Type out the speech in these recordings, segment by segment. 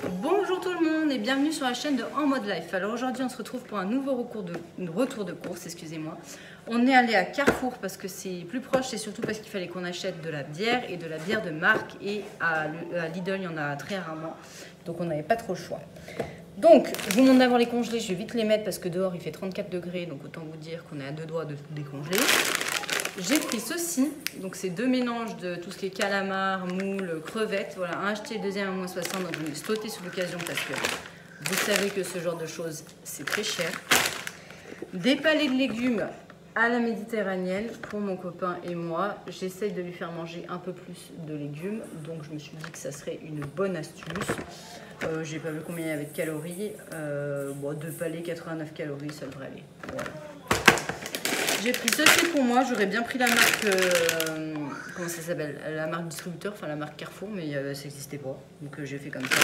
Bonjour tout le monde et bienvenue sur la chaîne de En Mode Life. Alors aujourd'hui on se retrouve pour un nouveau retour de course, excusez-moi. On est allé à Carrefour parce que c'est plus proche, c'est surtout parce qu'il fallait qu'on achète de la bière et de la bière de marque, et à Lidl il y en a très rarement, donc on n'avait pas trop le choix. Donc je vous montre d'abord les congelés, je vais vite les mettre parce que dehors il fait 34 degrés, donc autant vous dire qu'on est à deux doigts de décongeler. J'ai pris ceci, donc c'est deux mélanges de tout ce qui est calamar, moules, crevettes. Voilà, un acheté, le deuxième à moins 60, donc je vais sauter sur l'occasion parce que vous savez que ce genre de choses, c'est très cher. Des palets de légumes à la méditerranéenne pour mon copain et moi. J'essaye de lui faire manger un peu plus de légumes, donc je me suis dit que ça serait une bonne astuce. J'ai pas vu combien il y avait de calories. Bon, deux palets, 89 calories, ça devrait aller. Voilà. J'ai pris ceci pour moi, j'aurais bien pris la marque, comment ça s'appelle, la marque distributeur, enfin la marque Carrefour, mais ça n'existait pas, donc j'ai fait comme ça.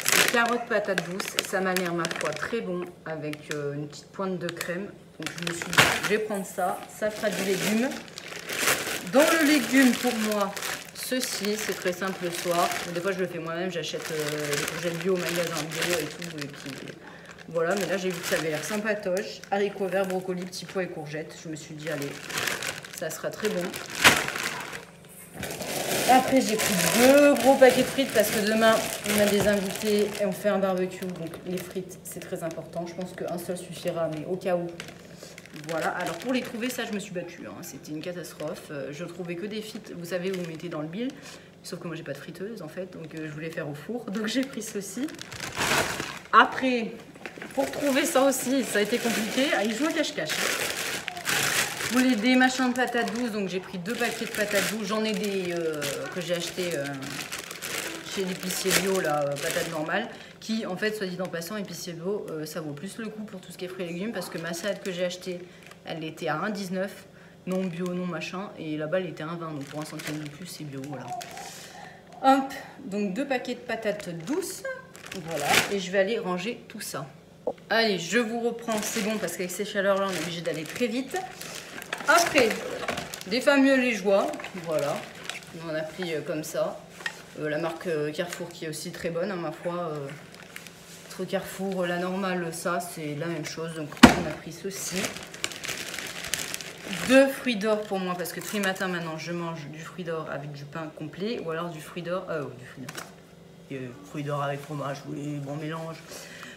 C'est carottes patates douces, ça m'a l'air ma foi très bon, avec une petite pointe de crème, donc je me suis dit, je vais prendre ça, ça fera du légume. Dans le légume pour moi, ceci, c'est très simple le soir, des fois je le fais moi-même, j'achète les courgettes bio au magasin bio et tout, et puis... Voilà, mais là j'ai vu que ça avait l'air sympatoche. Haricots verts, brocolis, petits pois et courgettes. Je me suis dit, allez, ça sera très bon. Après, j'ai pris deux gros paquets de frites parce que demain, on a des invités et on fait un barbecue. Donc les frites, c'est très important. Je pense qu'un seul suffira, mais au cas où. Voilà, alors pour les trouver, ça, je me suis battue. Hein. C'était une catastrophe. Je trouvais que des frites, vous savez, où vous mettez dans le bill. Sauf que moi, j'ai pas de friteuse, en fait. Donc je voulais faire au four. Donc j'ai pris ceci. Après... Pour trouver ça aussi, ça a été compliqué. Ah, il joue à cache-cache. Je voulais des machins de patates douces, donc j'ai pris deux paquets de patates douces. J'en ai des que j'ai acheté chez l'épicier bio, là, patates normales, qui, en fait, soit dit en passant, épicier bio, ça vaut plus le coup pour tout ce qui est fruits et légumes, parce que ma salade que j'ai achetée, elle était à 1,19, non bio, non machin, et là-bas, elle était à 1,20, donc pour un centime de plus, c'est bio, voilà. Hop, donc deux paquets de patates douces, voilà, et je vais aller ranger tout ça. Allez, je vous reprends, c'est bon parce qu'avec ces chaleurs-là, on est obligé d'aller très vite. Après, des fameux liégeois, voilà, on a pris comme ça. La marque Carrefour qui est aussi très bonne, hein, ma foi. Entre Carrefour, la normale, ça, c'est la même chose. Donc, on a pris ceci. Deux fruits d'or pour moi parce que tous les matins, maintenant, je mange du fruit d'or avec du pain complet ou alors du fruit d'or, fruit d'or avec fromage, oui, bon mélange.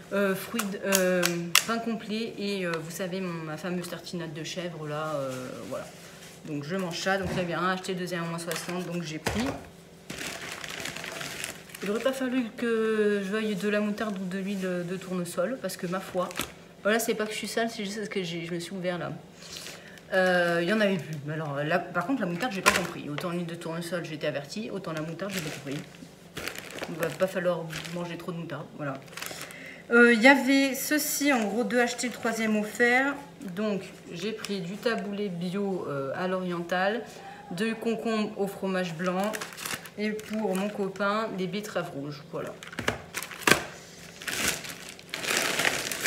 Pain complet et vous savez ma fameuse tartinade de chèvre là, voilà, donc je mange ça. Donc là il y a un acheté, deuxième à moins 60, donc j'ai pris. Il n'aurait pas fallu que je veuille de la moutarde ou de l'huile de tournesol parce que ma foi, voilà, c'est pas que je suis sale, c'est juste parce que je me suis ouvert là. Il y en avait plus, mais alors là par contre la moutarde j'ai pas compris, autant l'huile de tournesol j'étais avertie, autant la moutarde j'ai pas compris. Il va pas falloir manger trop de moutarde, voilà. Il y avait ceci, en gros, deux achetés, le troisième offert. Donc, j'ai pris du taboulé bio à l'oriental, deux concombres au fromage blanc, et pour mon copain, des betteraves rouges. Voilà.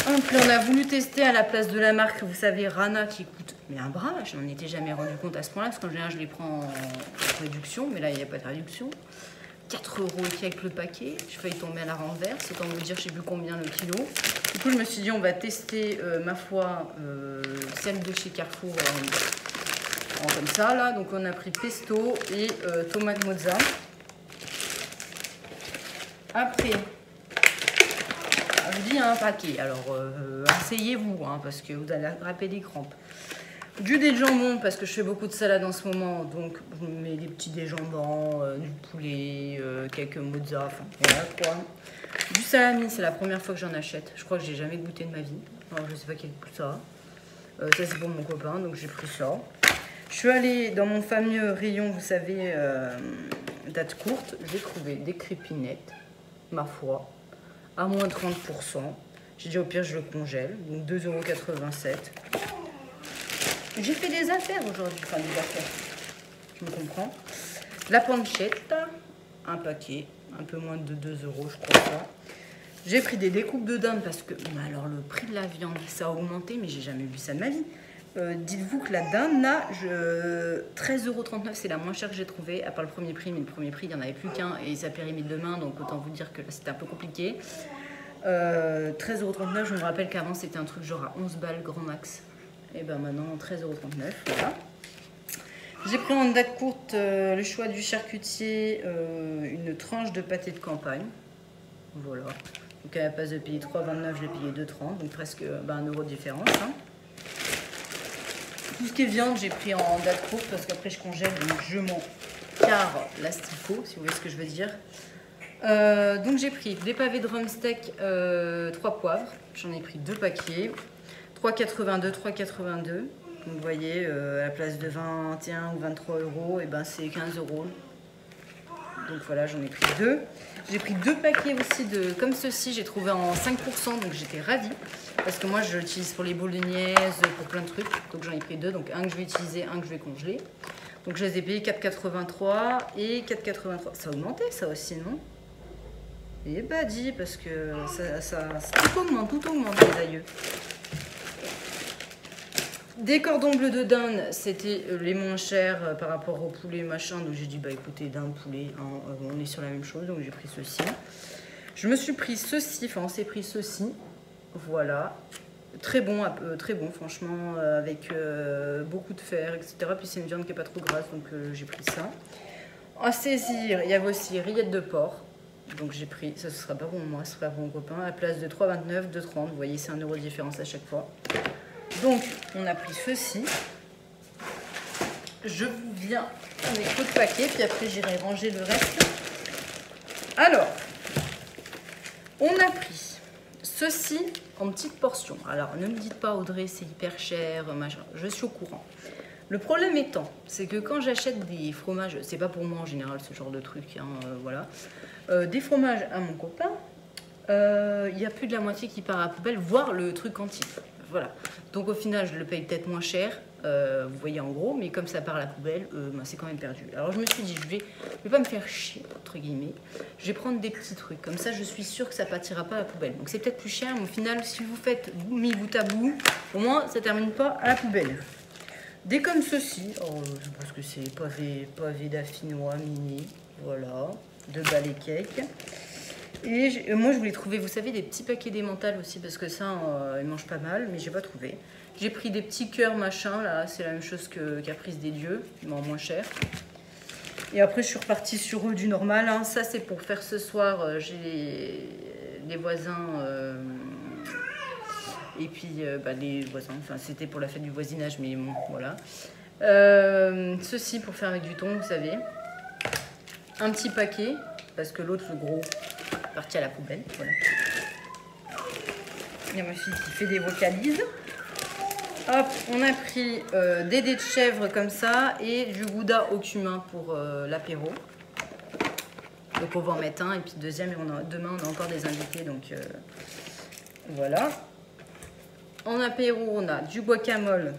Donc, là, on a voulu tester à la place de la marque, vous savez, Rana, qui coûte mais un bras. Je n'en étais jamais rendu compte à ce point-là, parce qu'en général, je les prends en réduction, mais là, il n'y a pas de réduction. 4 € avec le paquet, je failli tomber à la renverse, autant vous dire je sais plus combien le kilo. Du coup je me suis dit on va tester ma foi celle de chez Carrefour comme ça là. Donc on a pris pesto et tomate mozza. Après, je vous dis un paquet, alors asseyez-vous hein, parce que vous allez attraper des crampes. Du dé de jambon parce que je fais beaucoup de salade en ce moment, donc je mets des petits dés jambon, du poulet, quelques mozza, enfin voilà quoi. Du salami, c'est la première fois que j'en achète, je crois que j'ai jamais goûté de ma vie, alors je sais pas quel goût ça. Ça c'est pour mon copain, donc j'ai pris ça. Je suis allée dans mon fameux rayon, vous savez, date courte, j'ai trouvé des crépinettes, ma foi, à moins 30%. J'ai dit au pire je le congèle, donc 2,87 €. J'ai fait des affaires aujourd'hui, enfin des affaires, je me comprends. La pancetta, un paquet, un peu moins de 2 € je crois ça. J'ai pris des découpes de dinde parce que, alors le prix de la viande, ça a augmenté, mais j'ai jamais vu ça de ma vie. Dites-vous que la dinde, là, 13,39 € c'est la moins chère que j'ai trouvée, à part le premier prix, mais le premier prix, il n'y en avait plus qu'un et ça périmètre demain, donc autant vous dire que là, c'était un peu compliqué. 13,39 €, je me rappelle qu'avant, c'était un truc genre à 11 balles grand max. Et ben maintenant, 13,39 €, voilà. J'ai pris en date courte le choix du charcutier, une tranche de pâté de campagne. Voilà. Donc à la place de payer 3,29 €, je l'ai payé 2,30 €, donc presque 1 € de différence. Hein. Tout ce qui est viande, j'ai pris en date courte parce qu'après je congèle, donc je m'en carre l'asticot, si vous voyez ce que je veux dire. Donc j'ai pris des pavés de rumsteak, 3 poivres, j'en ai pris 2 paquets, 3,82 €, 3,82 €. Donc vous voyez, à la place de 21 ou 23 €, et ben c'est 15 €. Donc voilà, j'en ai pris 2. J'ai pris 2 paquets aussi de comme ceci, j'ai trouvé en 5%, donc j'étais ravie. Parce que moi je l'utilise pour les boules de niaise, pour plein de trucs. Donc j'en ai pris 2, donc un que je vais utiliser, un que je vais congeler. Donc je les ai payés 4,83 € et 4,83 €. Ça a augmenté ça aussi, non? Et bah dit, parce que ça tout augmente les aïeux. Des cordons bleus de dinde, c'était les moins chers par rapport au poulet machin. Donc j'ai dit bah écoutez, dinde, poulet, hein, on est sur la même chose. Donc j'ai pris ceci. Je me suis pris ceci, enfin on s'est pris ceci. Voilà. Très bon franchement, avec beaucoup de fer, etc. Puis c'est une viande qui n'est pas trop grasse, donc j'ai pris ça. À saisir, il y avait aussi rillettes de porc. Donc j'ai pris, ça ce sera pas pour moi, ce sera pour mon copain. À la place de 3,29 €, 2,30 €. Vous voyez, c'est 1 € de différence à chaque fois. Donc, on a pris ceci. Je vous viens avec l'autre paquet, puis après j'irai ranger le reste. Alors, on a pris ceci en petites portions. Alors, ne me dites pas Audrey, c'est hyper cher, machin. Je suis au courant. Le problème étant, c'est que quand j'achète des fromages, c'est pas pour moi en général ce genre de truc, hein, voilà. Des fromages à mon copain, il y a plus de la moitié qui part à la poubelle, voire le truc entier. Voilà. Donc au final, je le paye peut-être moins cher, vous voyez en gros, mais comme ça part à la poubelle, c'est quand même perdu. Alors je me suis dit, je vais pas me faire chier, entre guillemets. Je vais prendre des petits trucs, comme ça je suis sûre que ça partira pas à la poubelle. Donc c'est peut-être plus cher, mais au final, si vous faites mis bout à bout, au moins ça termine pas à la poubelle. Des comme ceci, je pense que c'est pavé d'affinois mini, voilà, de balais cake. Et moi je voulais trouver, vous savez, des petits paquets d'émental aussi, parce que ça, ils mangent pas mal, mais j'ai pas trouvé. J'ai pris des petits cœurs machin, là, c'est la même chose que Caprice des Dieux, mais en moins cher. Et après je suis repartie sur eux du normal, hein. Ça c'est pour faire ce soir, j'ai les voisins, et puis les voisins, enfin c'était pour la fête du voisinage, mais bon, voilà. Ceci pour faire avec du thon, vous savez. Un petit paquet, parce que l'autre, le gros, parti à la poubelle, voilà. Il y a ma fille qui fait des vocalises. Hop, on a pris des dés de chèvre comme ça et du gouda au cumin pour l'apéro. Donc on va en mettre un et puis deuxième, et demain on a encore des invités, donc voilà. En apéro, on a du guacamole,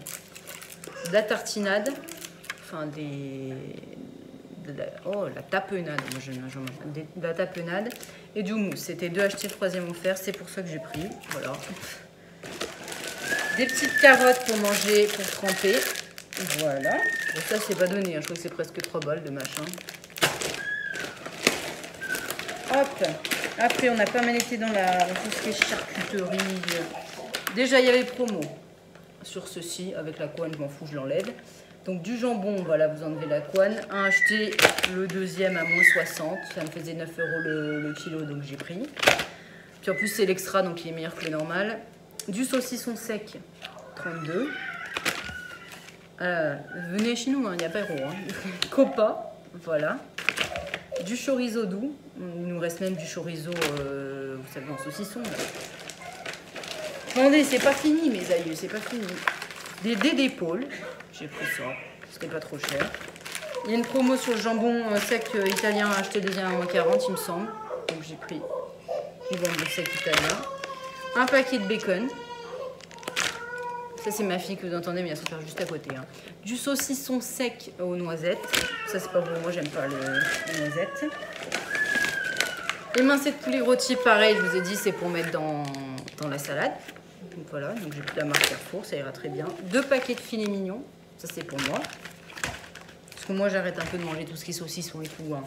de la tartinade, enfin la tapenade, moi de la tapenade et du mousse. C'était 2 achetés, le 3e offert, c'est pour ça que j'ai pris. Voilà. Des petites carottes pour manger, pour tremper. Voilà. Bon, ça, c'est pas donné, hein. Je crois que c'est presque 3 balles de machin. Hop. Après, on a pas mal été dans tout ce qui est charcuterie. Déjà, il y avait promo sur ceci. Avec la couenne, je m'en fous, je l'enlève. Donc du jambon, voilà, vous enlevez la couenne. Un acheté, le deuxième à moins 60. Ça me faisait 9 € le kilo, donc j'ai pris. Puis en plus, c'est l'extra, donc il est meilleur que le normal. Du saucisson sec, 32. Venez chez nous, il n'y a pas héros. Hein. Copa, voilà. Du chorizo doux. Il nous reste même du chorizo, vous savez, en saucisson. Là. Attendez, c'est pas fini, mes aïeux, c'est pas fini. Des dés d'épaule. J'ai pris ça, c'était pas trop cher. Il y a une promo sur le jambon sec italien acheté deuxième à 40, il me semble. Donc j'ai pris du jambon sec italien. Un paquet de bacon. Ça c'est ma fille que vous entendez, mais elle se faire juste à côté. Hein. Du saucisson sec aux noisettes. Ça c'est pas pour moi, j'aime pas les noisettes. Émincé de poulet rôti, pareil, je vous ai dit, c'est pour mettre dans la salade. Donc voilà, donc j'ai pris la marque Carrefour, ça ira très bien. 2 paquets de filets mignons, ça c'est pour moi. Parce que moi j'arrête un peu de manger tout ce qui est saucisson et tout. Hein.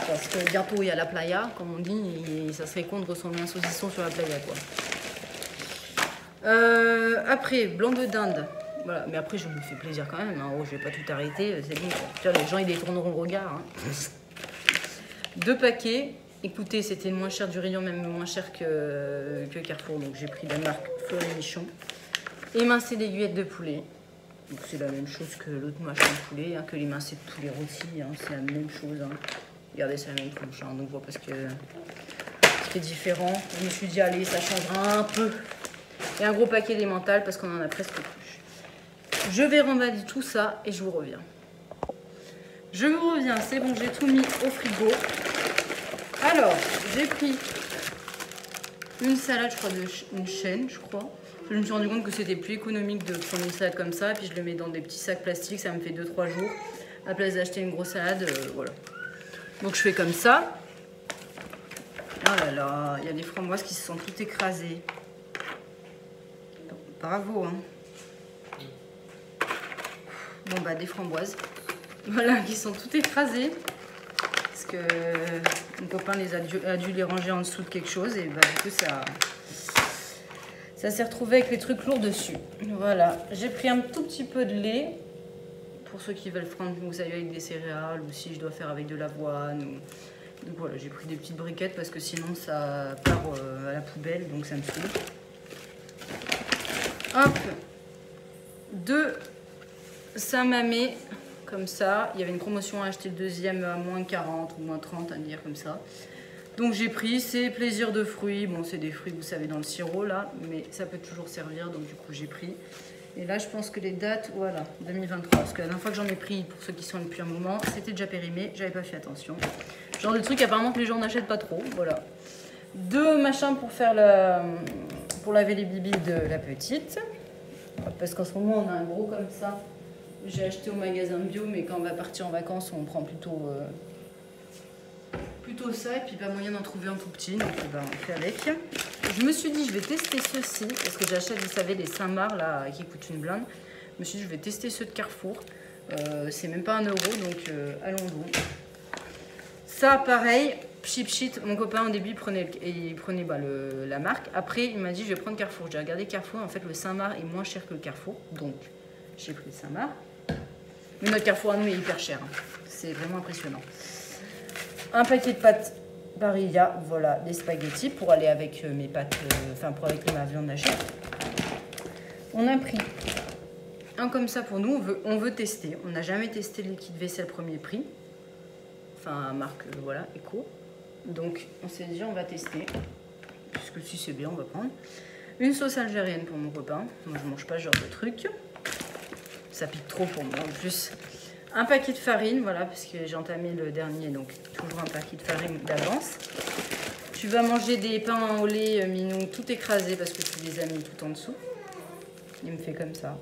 Parce que bientôt il y a la playa, comme on dit, et ça serait con de ressembler un saucisson sur la playa quoi. Après, blanc de dinde. Voilà, mais après je me fais plaisir quand même. Hein. Oh, je vais pas tout arrêter, c'est bon. Les gens ils détourneront le regard. Hein. 2 paquets. Écoutez, c'était le moins cher du rayon, même moins cher que Carrefour. Donc j'ai pris la marque Fleury Michon. Émincé d'aiguillettes de poulet. Donc c'est la même chose que l'autre machin de poulet, hein, que l'émincé de poulet rôti. Hein, c'est la même chose. Hein. Regardez, c'est la même tronche. Hein, donc parce que c'est différent. Je me suis dit, allez, ça changera un peu. Et un gros paquet d'emmental parce qu'on en a presque plus. Je vais remballer tout ça et je vous reviens. Je vous reviens, c'est bon, j'ai tout mis au frigo. Alors, j'ai pris une salade, je crois, une chaîne, je crois. Je me suis rendu compte que c'était plus économique de prendre une salade comme ça. Et puis je le mets dans des petits sacs plastiques, ça me fait 2-3 jours. À la place d'acheter une grosse salade, voilà. Donc je fais comme ça. Oh là là, il y a des framboises qui se sont toutes écrasées. Bravo, hein. Bon bah des framboises. Voilà, qui sont toutes écrasées. Parce que mon copain a dû les ranger en dessous de quelque chose. Et bah du coup ça s'est retrouvé avec les trucs lourds dessus. Voilà, j'ai pris un tout petit peu de lait. Pour ceux qui veulent prendre, vous savez, avec des céréales. Ou si je dois faire avec de l'avoine. Donc voilà, j'ai pris des petites briquettes parce que sinon ça part à la poubelle. Donc ça me saoule. Hop, 2 Saint-Mamé, comme ça. Il y avait une promotion à acheter le deuxième à moins 40 ou moins 30, à dire comme ça. Donc j'ai pris, c'est plaisir de fruits. Bon, c'est des fruits, vous savez, dans le sirop, là. Mais ça peut toujours servir, donc du coup, j'ai pris. Et là, je pense que les dates, voilà, 2023. Parce que la dernière fois que j'en ai pris, pour ceux qui sont depuis un moment, c'était déjà périmé. J'avais pas fait attention. Genre de truc, apparemment, que les gens n'achètent pas trop, voilà. 2 machins pour faire pour laver les bibis de la petite. Parce qu'en ce moment, on a un gros comme ça. J'ai acheté au magasin bio, mais quand on va partir en vacances, on prend plutôt ça. Et puis, pas moyen d'en trouver un tout petit, donc ben, on fait avec. Je me suis dit, je vais tester ceux-ci. Parce que j'achète, vous savez, les Saint-Marc, là, qui coûtent une blinde. Je me suis dit, je vais tester ceux de Carrefour. C'est même pas 1 €, donc allons-y. Ça, pareil. Cheap Shit, mon copain au début il prenait la marque. Après il m'a dit je vais prendre Carrefour. J'ai regardé Carrefour, en fait le Saint-Marc est moins cher que le Carrefour. Donc j'ai pris le Saint-Marc. Mais notre Carrefour à nous est hyper cher. Hein. C'est vraiment impressionnant. Un paquet de pâtes Barilla, voilà, des spaghettis pour aller avec mes pâtes, pour avec ma viande hachée. On a pris un comme ça pour nous, on veut tester. On n'a jamais testé le liquide vaisselle premier prix. Enfin marque, voilà, Eco. Donc, on s'est dit, on va tester. Puisque si c'est bien, on va prendre. Une sauce algérienne pour mon copain. Moi, je mange pas ce genre de truc. Ça pique trop pour moi, en plus. Un paquet de farine, voilà, parce que j'ai entamé le dernier. Donc, toujours un paquet de farine d'avance. Tu vas manger des pains au lait, Minou, tout écrasé, parce que tu les as mis tout en dessous. Il me fait comme ça.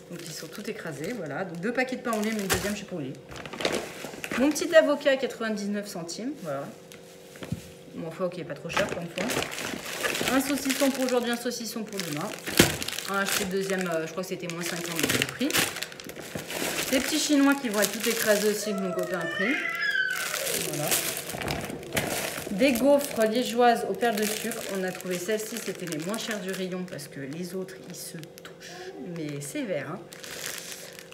Donc, ils sont tout écrasés, voilà. Donc, 2 paquets de pain au lait, mais le deuxième, je sais pas au lait. Mon petit avocat à 99 centimes, voilà. Mon foie qui est pas trop cher pour une fois. Un saucisson pour aujourd'hui, un saucisson pour demain. On a acheté le deuxième, je crois que c'était moins 50 de le prix. Des petits chinois qui vont être tout écrasés aussi que mon copain a pris. Voilà. Des gaufres liégeoises aux perles de sucre. On a trouvé celles-ci, c'était les moins chères du rayon parce que les autres, ils se touchent. Mais sévère, hein.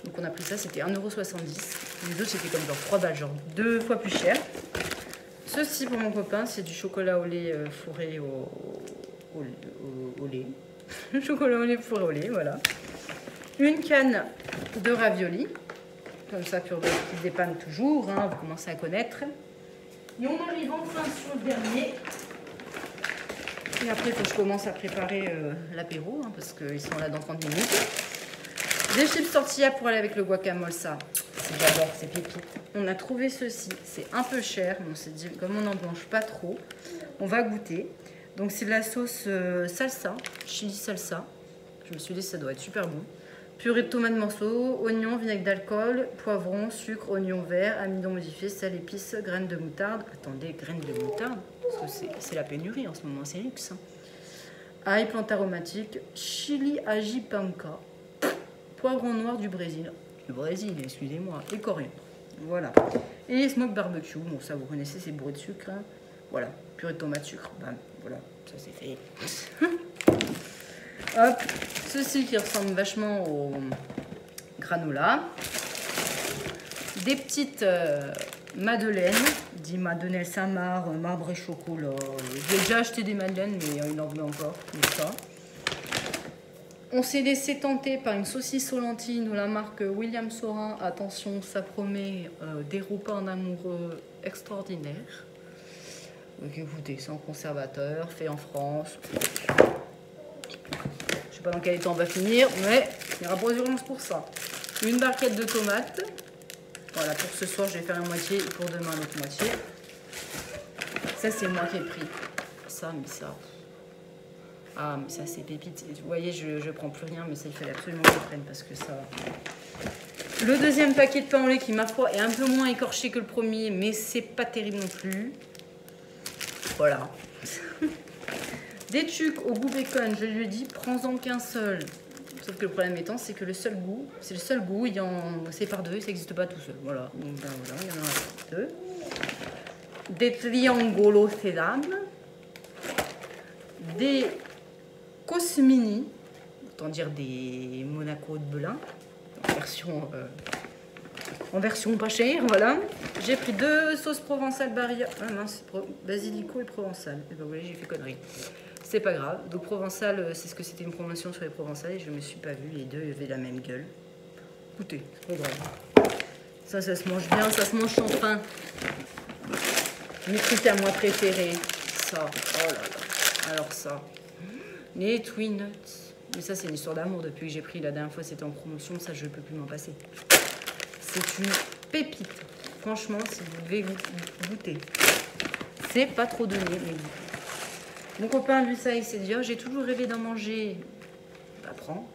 Donc on a pris ça, c'était 1,70 €. Les autres, c'était comme genre 3 balles, genre 2 fois plus cher. Ceci pour mon copain, c'est du chocolat au lait fourré au lait. Chocolat au lait fourré au lait, voilà. Une canne de raviolis. Comme ça, pour qui dépanne toujours, hein, vous commencez à connaître. Et on arrive enfin sur le dernier. Et après, il faut que je commence à préparer l'apéro, hein, parce qu'ils sont là dans 30 minutes. Des chips tortilla pour aller avec le guacamole, ça. J'adore, c'est pipi. On a trouvé ceci, c'est un peu cher, mais on s'est dit, comme on n'en mange pas trop, on va goûter. Donc c'est de la sauce salsa, chili salsa. Je me suis dit, ça doit être super bon. Purée de tomates morceaux, oignons, vinaigre d'alcool, poivron, sucre, oignon vert, amidon modifié, sel, épices, graines de moutarde. Attendez, graines de moutarde, parce que c'est la pénurie en ce moment, c'est luxe. Hein. ail, plante aromatique, chili ajipanca, poivron noir du Brésil. Le Brésil, excusez-moi, et coriandre. Voilà. Et smoke barbecue, bon ça vous connaissez, c'est bourré de sucre. Hein. Voilà, purée de tomate sucre. Bam, voilà, ça c'est fait. Hop, ceci qui ressemble vachement au granola. Des petites madeleines, dit Madeleine Saint-Marc, marbre et chocolat. J'ai déjà acheté des madeleines, mais il en veut encore, comme ça. On s'est laissé tenter par une saucisse aux lentilles de la marque William Saurin. Attention, ça promet des repas en amoureux extraordinaires. Donc écoutez, sans conservateur, fait en France. Je sais pas dans quel état on va finir, mais il y aura pas d'urgence pour ça. Une barquette de tomates. Voilà, pour ce soir, je vais faire la moitié et pour demain, l'autre moitié. Ça, c'est moi qui ai pris. Ça, mais ça... Ah, mais ça, c'est pépite. Vous voyez, je prends plus rien, mais ça, il fallait absolument que je prenne parce que ça... Le deuxième paquet de pain au lait qui, ma foi, est un peu moins écorché que le premier, mais c'est pas terrible non plus. Voilà. Des tucs au goût bacon, je lui ai dit, prends-en qu'un seul. Sauf que le problème étant, c'est que le seul goût, c'est le seul goût, c'est par deux, ça n'existe pas tout seul. Voilà, donc ben, voilà, il y en a deux. Des triangles au sésame. Des Cosmini, autant dire des Monaco de Belin, en version pas chère, voilà. J'ai pris 2 sauces provençales basilico et provençal. Et ben voilà, j'ai fait connerie. C'est pas grave. Donc provençal, c'est ce que c'était une promotion sur les provençales et je me suis pas vue. Les deux avaient la même gueule. Écoutez, c'est pas grave. Ça se mange bien, ça se mange sans pain. Mes trucs à moi préférés. Ça, oh là là. Alors ça. Les Twin Nuts. Mais ça, c'est une histoire d'amour. Depuis que j'ai pris la dernière fois, c'était en promotion. Ça, je ne peux plus m'en passer. C'est une pépite. Franchement, si vous devez goûter. C'est pas trop donné, mais goûtez. Mon copain, lui, ça, il s'est dit, oh, j'ai toujours rêvé d'en manger. Bah, prends.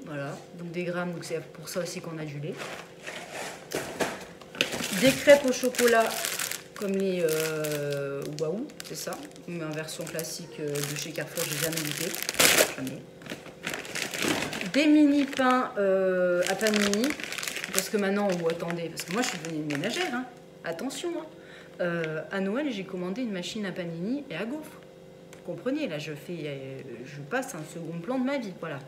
Voilà. Donc des grammes. Donc c'est pour ça aussi qu'on a du lait. Des crêpes au chocolat. Comme les Waouh, c'est ça. Mais en version classique de chez Carrefour, j'ai jamais goûté. Jamais. Des mini pains à panini. Parce que maintenant, attendez, parce que moi je suis devenue une ménagère. Hein. Attention. Hein. À Noël, j'ai commandé une machine à panini et à gaufres. Vous comprenez, là, je passe un second plan de ma vie. Voilà.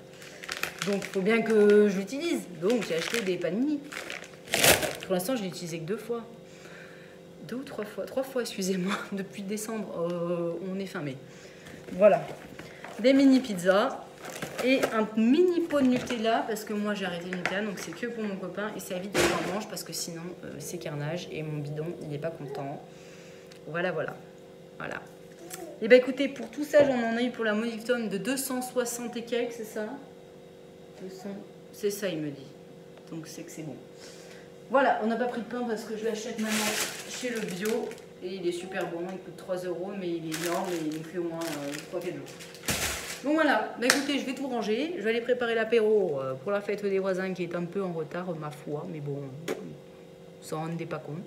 Donc, il faut bien que je l'utilise. Donc, j'ai acheté des panini. Pour l'instant, je l'ai utilisé que 2 fois. 2 ou 3 fois, 3 fois, excusez-moi, depuis décembre, on est fin mai. Voilà, des mini pizzas et un mini pot de Nutella parce que moi j'ai arrêté le Nutella, donc c'est que pour mon copain et ça évite que j'en mange parce que sinon c'est carnage et mon bidon il n'est pas content. Voilà, voilà, voilà. Et bah écoutez, pour tout ça, j'en ai eu pour la modique tonne de 260 et quelques, c'est ça 200, c'est ça, il me dit. Donc c'est que c'est bon. Voilà, on n'a pas pris de pain parce que je l'achète maintenant chez le bio et il est super bon, il coûte 3 €, mais il est énorme et il me fait au moins 3-4 jours. Donc voilà, bah écoutez, je vais tout ranger, je vais aller préparer l'apéro pour la fête des voisins qui est un peu en retard, ma foi, mais bon, ça en rendez pas compte.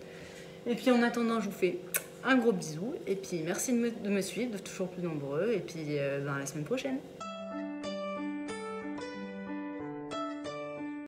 Et puis en attendant, je vous fais un gros bisou et puis merci de me suivre, de toujours plus nombreux et puis à la semaine prochaine.